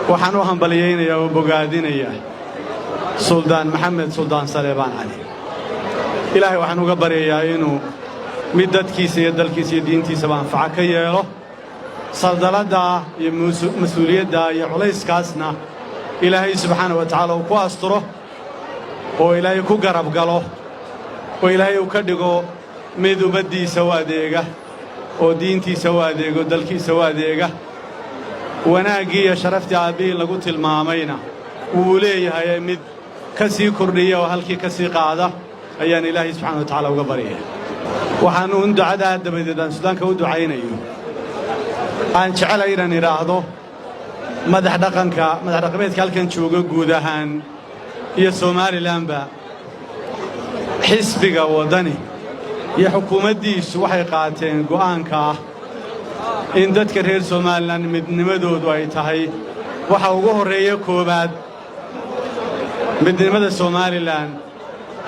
waxaan u hambaliyeynayaa oo bogaadinayaa suldaan maxamed suldaan saleebaan cali ilaahay waxaan uga baryayaa inuu mid dadkiisa iyo dalkiisa iyo diintiisaba anfaca ka yeelo saldaladda iyo mas-uuliyadda iyo culayskaasna ilaahay subxaanahu wa tacaala uu ku asturo oo ilaahay ku garab galo oo ilaahay uu ka dhigo mid ummaddiisa u adeega oo diintiisa u adeego dalkiisa u adeega wanaaggii iyo sharaftii aabbihii lagu tilmaamayna wuu leeyahay mid ka sii kordhiya oo halkii ka sii qaada ayaan ilaahay subxaana wa tacaala uga baryaya waxaan uun ducadaa dabadeed aan sudaanka u ducaynayo aan jecelahay inaan idhaahdo madax dhaqameedka halkan jooga guud ahaan iyo somalilanba xisbiga waddani iyo xukuumaddiisu waxay qaateen go'aanka ah in dadka reer somalilan midnimadoodu ay tahay waxa ugu horreeya koowaad midnimada somalilan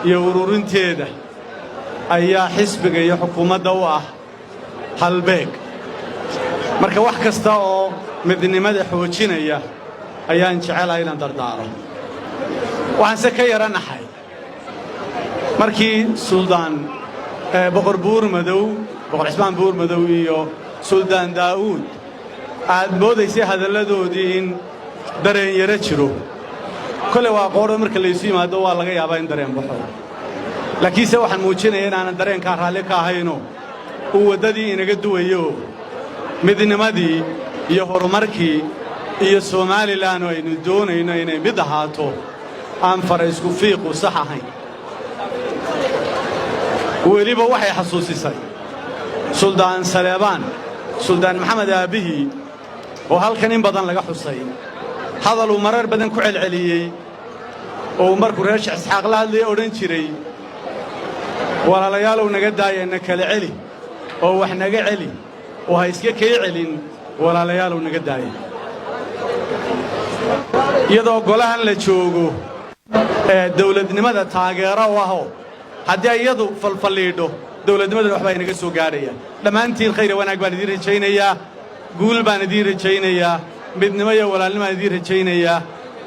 iyo ururinteeda ayaa xisbiga iyo xukuumadda u ah halbeeg marka wax kasta oo midnimada xoojinaya ayaan jecelahay inaan dardaaro waxaanse ka yaranahay markii suldaan boqor cismaan buur madow iyo suldaan daa'uud aad moodaysay hadalladoodii in dareen yaro jiro kole waa qoodho marka laysu yimaado waa laga yaabaa in dareen baxo laakiinse waxaan muujinaya inaanan dareenkaa raalli ka ahaynoo uu waddadii inaga duwayo midnimadii iyo horumarkii iyo somalilan oo aynu doonayno inay mid ahaato aan fara isku fiiqu sax ahayn weliba waxay xasuusisay suldaan saleebaan suldaan maxamed aabbihii oo halkan in badan laga xusay hadaluu marar badan ku celceliyey oo markuu reer sheekh isxaaq la hadlaya odhan jiray walaalayaalow naga daaya na kala celi oo wax naga celi oo ha iska kay celin walaalayaalow naga daaya iyadoo golahan la joogo dawladnimada taageero u ahoo haddii iyadu falfalliidho dawladnimadana waxbaa inaga soo gaadhaya dhammaantiin khayr iyo wanaag baan idiin rajaynayaa guul baan idiin rajaynayaa midnimo iyo walaalnimo baan idiin rajaynayaa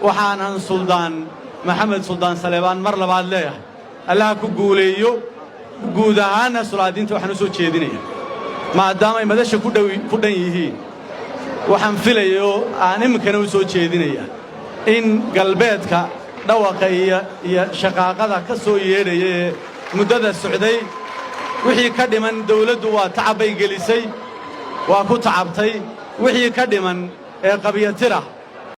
waxaanan suldaan maxamed suldaan saleebaan mar labaad leeyahay allaha ku guuleeyo guud ahaanna sulaadiinta waxaan u soo jeedinaya maadaama ay madasha ku dhan yihiin waxaan filaya oo aan iminkana u soo jeedinaya in galbeedka dhawaqa iyo shaqaaqada ka soo yeedhaya ee muddada socday wixii ka dhiman dawladdu waa tacab bay gelisay waa ku tacabtay wixii ka dhiman ee qabyatira